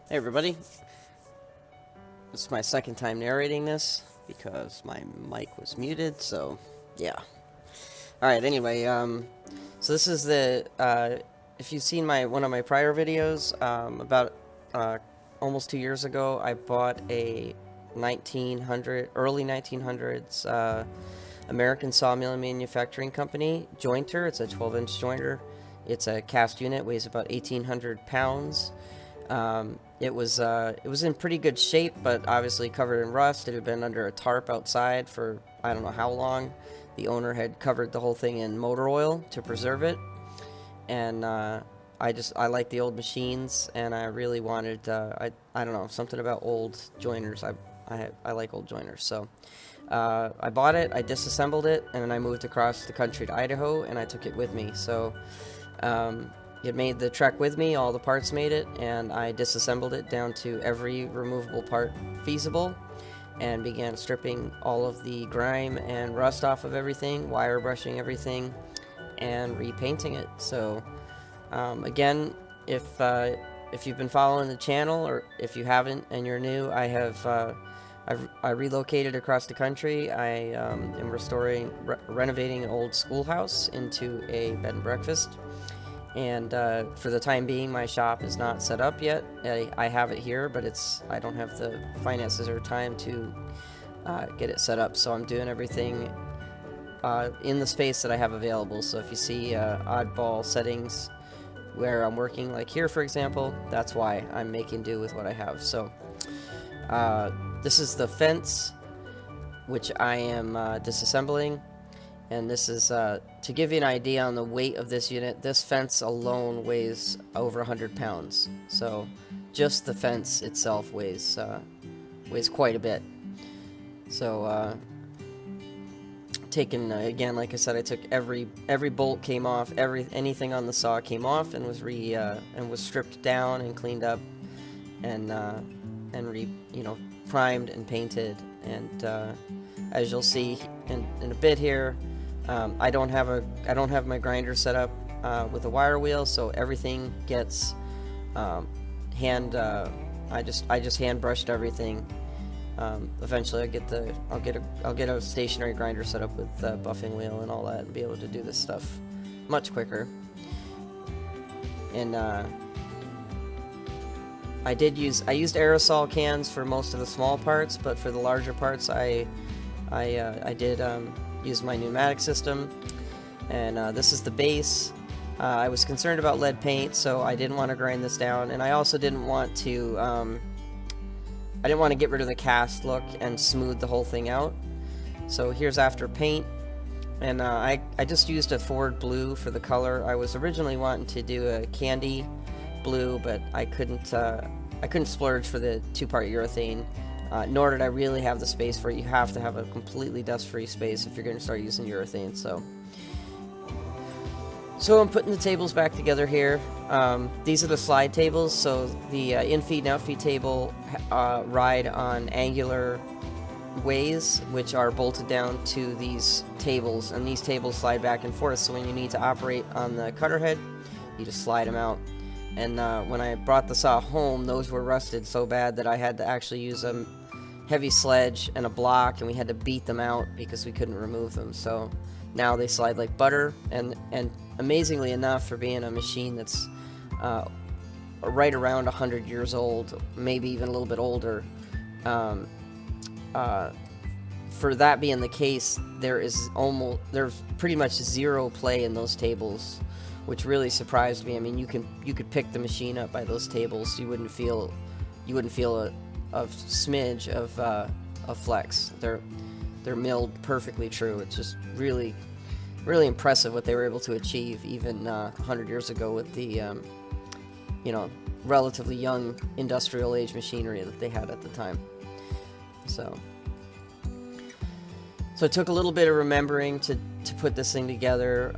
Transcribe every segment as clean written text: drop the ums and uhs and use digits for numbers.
Hey everybody, this is my second time narrating this because my mic was muted, so yeah. Alright, anyway, so this is if you've seen one of my prior videos, about almost 2 years ago, I bought a early 1900s American sawmill manufacturing company, jointer. It's a 12-inch jointer. It's a cast unit, weighs about 1,800 pounds. It was in pretty good shape, but obviously covered in rust. It had been under a tarp outside for I don't know how long. The owner had covered the whole thing in motor oil to preserve it, and I like the old machines, and I really wanted I don't know, something about old joiners. I like old joiners, so I bought it, I disassembled it, and then I moved across the country to Idaho, and I took it with me. So it made the trek with me, all the parts made it, and I disassembled it down to every removable part feasible and began stripping all of the grime and rust off of everything, wire brushing everything, and repainting it. So again, if you've been following the channel, or if you haven't and you're new, I relocated across the country. I am renovating an old schoolhouse into a bed and breakfast. And for the time being, my shop is not set up yet. I have it here, but I don't have the finances or time to get it set up. So I'm doing everything in the space that I have available. So if you see oddball settings where I'm working, like here, for example, that's why I'm making do with what I have. So this is the fence, which I am disassembling. And this is, to give you an idea on the weight of this unit, this fence alone weighs over 100 pounds. So just the fence itself weighs quite a bit. So again, like I said, I took every bolt came off, anything on the saw came off, and was stripped down and cleaned up, and primed and painted. And as you'll see in a bit here, I don't have my grinder set up with a wire wheel, so everything gets I just hand brushed everything. Eventually I'll get a stationary grinder set up with a buffing wheel and all that, and be able to do this stuff much quicker. And I used aerosol cans for most of the small parts, but for the larger parts I did use my pneumatic system. And this is the base. I was concerned about lead paint, so I didn't want to grind this down, and I also didn't want to get rid of the cast look and smooth the whole thing out. So here's after paint, and I just used a Ford blue for the color. I was originally wanting to do a candy blue, but I couldn't splurge for the 2-part urethane. Nor did I really have the space for it. You have to have a completely dust-free space if you're going to start using urethane. So I'm putting the tables back together here. These are the slide tables. So the in-feed and out-feed table ride on angular ways, which are bolted down to these tables. And these tables slide back and forth. So when you need to operate on the cutter head, you just slide them out. And when I brought the saw home, those were rusted so bad that I had to actually use a heavy sledge and a block, and we had to beat them out because we couldn't remove them. So now they slide like butter, and amazingly enough, for being a machine that's right around 100 years old, maybe even a little bit older, for that being the case, there's pretty much zero play in those tables, which really surprised me. I mean, you could pick the machine up by those tables. You wouldn't feel a smidge of flex. They're milled perfectly true. It's just really, really impressive what they were able to achieve even 100 years ago with the relatively young industrial age machinery that they had at the time. So it took a little bit of remembering to put this thing together.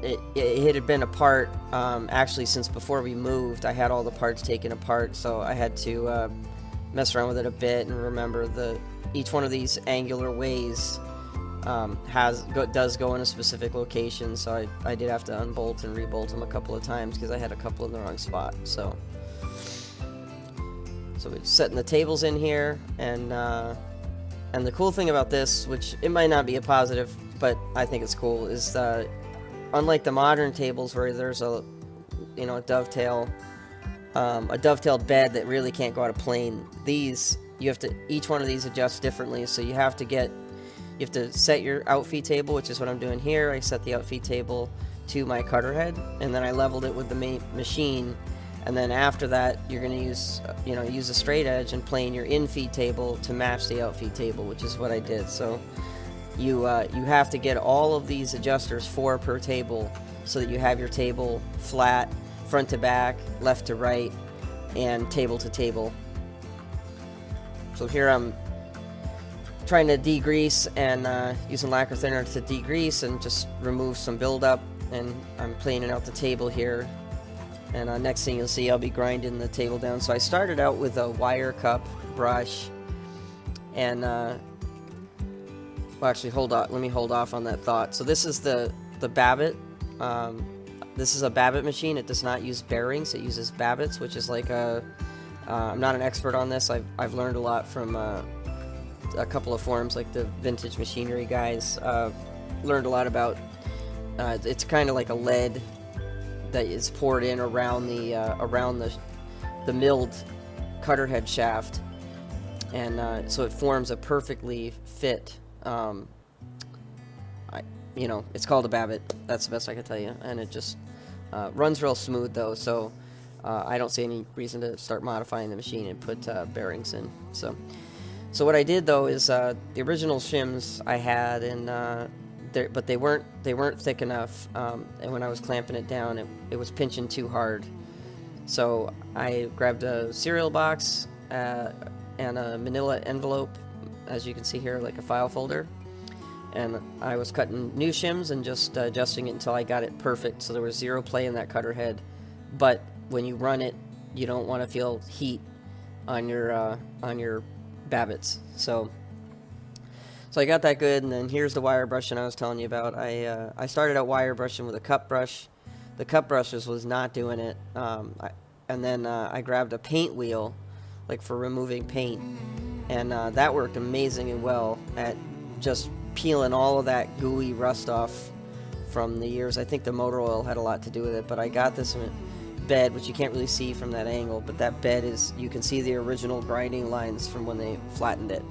It had been apart actually since before we moved. I had all the parts taken apart, so I had to mess around with it a bit and remember each one of these angular ways does go in a specific location. So I did have to unbolt and rebolt them a couple of times because I had a couple in the wrong spot. So So we're setting the tables in here, and the cool thing about this, which it might not be a positive, but I think it's cool, is unlike the modern tables where there's a a dovetailed bed that really can't go out of plane. These, each one of these adjusts differently, so you have to set your outfeed table, which is what I'm doing here. I set the outfeed table to my cutter head, and then I leveled it with the main machine, and then after that you're going to use a straight edge and plane your in-feed table to match the outfeed table, which is what I did. So you have to get all of these adjusters 4 per table so that you have your table flat, front to back, left to right, and table to table. So here I'm trying to degrease and using lacquer thinner to degrease and just remove some buildup, and I'm planing out the table here. And next thing you'll see, I'll be grinding the table down. So I started out with a wire cup brush, and well, actually, let me hold off on that thought. So this is the Babbitt. This is a Babbitt machine. It does not use bearings. It uses Babbitts, which is like I'm not an expert on this. I've learned a lot from a couple of forums, like the Vintage Machinery guys. Learned a lot about. It's kind of like a lead that is poured in around the milled cutter head shaft, and so it forms a perfectly fit. It's called a Babbitt. That's the best I can tell you, and it just runs real smooth though. So I don't see any reason to start modifying the machine and put bearings in. So what I did though is the original shims I had, but they weren't thick enough, and when I was clamping it down, it was pinching too hard. So I grabbed a cereal box and a manila envelope, as you can see here, like a file folder, and I was cutting new shims and just adjusting it until I got it perfect, so there was zero play in that cutter head. But when you run it, you don't want to feel heat on your Babbitts. So I got that good, and then here's the wire brushing I was telling you about. I started out wire brushing with a cup brush. The cup brushes was not doing it, and then I grabbed a paint wheel, like for removing paint, and that worked amazingly well at just peeling all of that gooey rust off from the years. I think the motor oil had a lot to do with it, but I got this bed, which you can't really see from that angle, but that bed you can see the original grinding lines from when they flattened it.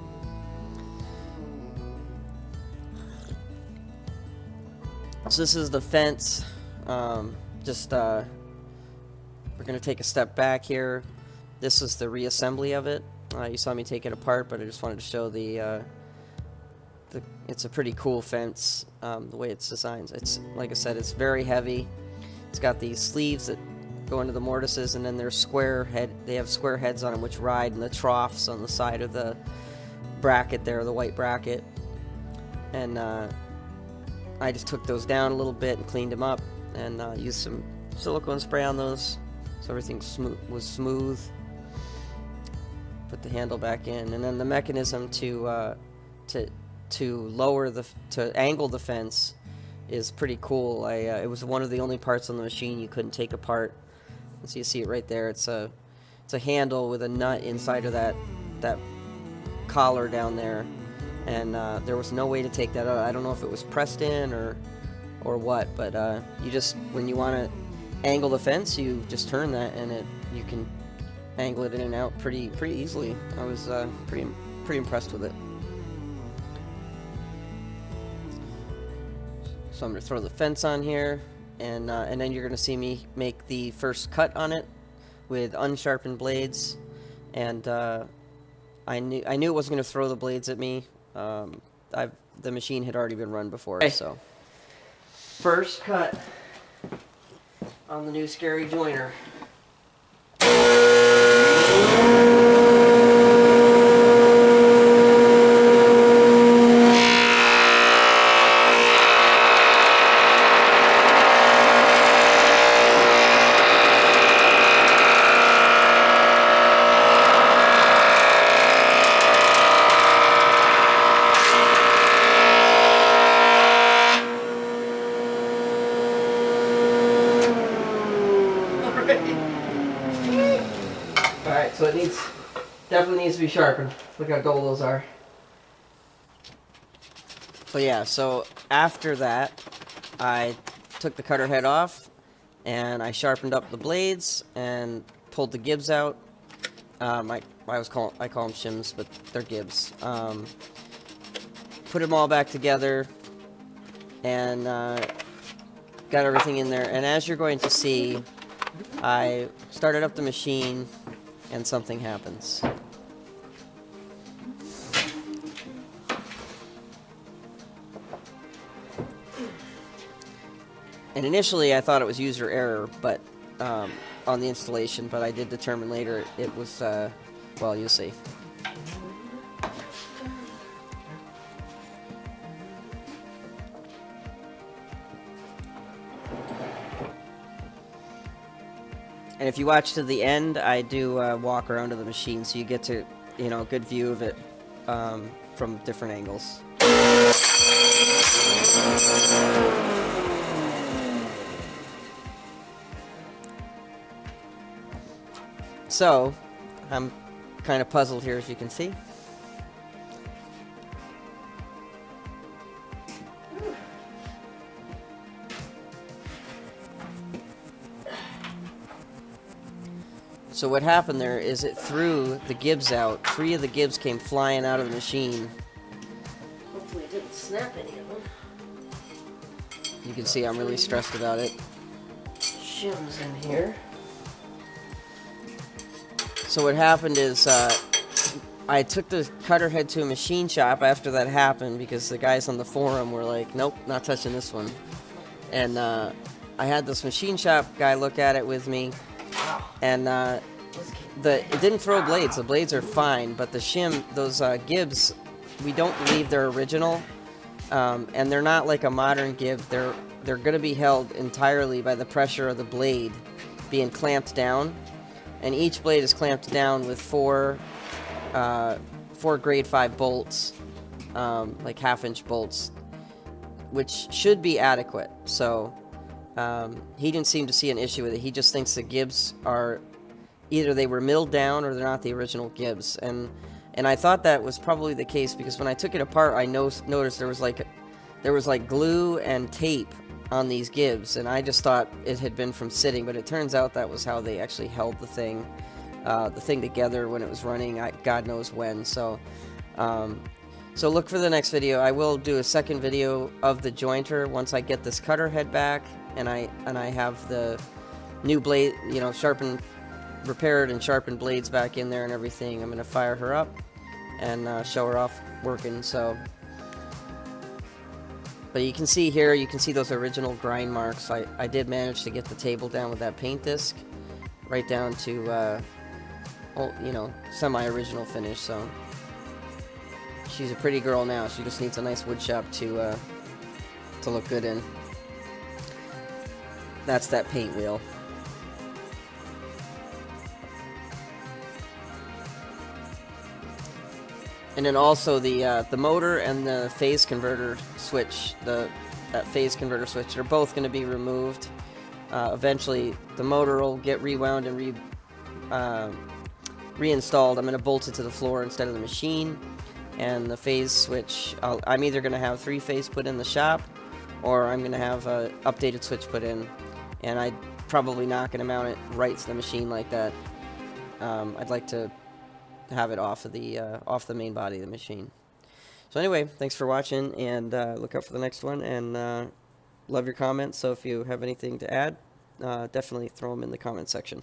So this is the fence. We're going to take a step back here. This is the reassembly of it. You saw me take it apart, but I just wanted to show it's a pretty cool fence, the way it's designed. It's, like I said, it's very heavy. It's got these sleeves that go into the mortises, and then they have square heads on them, which ride in the troughs on the side of the bracket there, the white bracket. And I just took those down a little bit and cleaned them up, and used some silicone spray on those so everything was smooth. Put the handle back in, and then the mechanism to angle the fence is pretty cool. It was one of the only parts on the machine you couldn't take apart. So you see it right there. It's a handle with a nut inside of that collar down there, and there was no way to take that out. I don't know if it was pressed in or what, but you just, when you want to angle the fence, you just turn that, and you can angle it in and out pretty easily. I was pretty impressed with it. So I'm going to throw the fence on here, and then you're going to see me make the first cut on it with unsharpened blades. And I knew it wasn't going to throw the blades at me. The machine had already been run before, so. First cut on the new Scary Joiner. Alright, so it needs Definitely needs to be sharpened. Look how dull those are. So yeah, so after that, I took the cutter head off, and I sharpened up the blades and pulled the gibs out. I call them shims, but they're gibs. Put them all back together, and got everything in there. And as you're going to see, I started up the machine, and something happens. And initially, I thought it was user error, but on the installation. But I did determine later it was, well, you'll see. And if you watch to the end, I do walk around to the machine, so you get to, a good view of it from different angles. So, I'm kind of puzzled here, as you can see. So what happened there is it threw the gibs out. 3 of the gibs came flying out of the machine. Hopefully it didn't snap any of them. You can see I'm really stressed about it. Shims in here. So what happened is I took the cutter head to a machine shop after that happened, because the guys on the forum were like, nope, not touching this one. And I had this machine shop guy look at it with me, and it didn't throw blades. The blades are fine, but the shim, those gibs, we don't believe they're original, and they're not like a modern gib. They're going to be held entirely by the pressure of the blade being clamped down. And each blade is clamped down with four grade 5 bolts, like 1/2-inch bolts, which should be adequate. So he didn't seem to see an issue with it. He just thinks the gibs are either they were milled down or they're not the original gibs. And I thought that was probably the case, because when I took it apart, I noticed there was like glue and tape on these gibs, and I just thought it had been from sitting, but it turns out that was how they actually held the thing together when it was running. God knows when. So look for the next video. I will do a second video of the jointer once I get this cutter head back, and I have the new blade, repaired and sharpened blades back in there and everything. I'm gonna fire her up and show her off working. So. But you can see here, those original grind marks. I did manage to get the table down with that paint disc, right down to, semi-original finish. So she's a pretty girl now. She just needs a nice wood shop to look good in. That's that paint wheel. And then also the motor and the phase converter switch, that phase converter switch, they're both going to be removed. Eventually, the motor will get rewound and reinstalled. I'm going to bolt it to the floor instead of the machine. And the phase switch, I'm either going to have 3-phase put in the shop, or I'm going to have an updated switch put in. And I'm probably not going to mount it right to the machine like that. I'd like to have it off the main body of the machine. So anyway, thanks for watching, and look out for the next one, and love your comments. So if you have anything to add, definitely throw them in the comment section.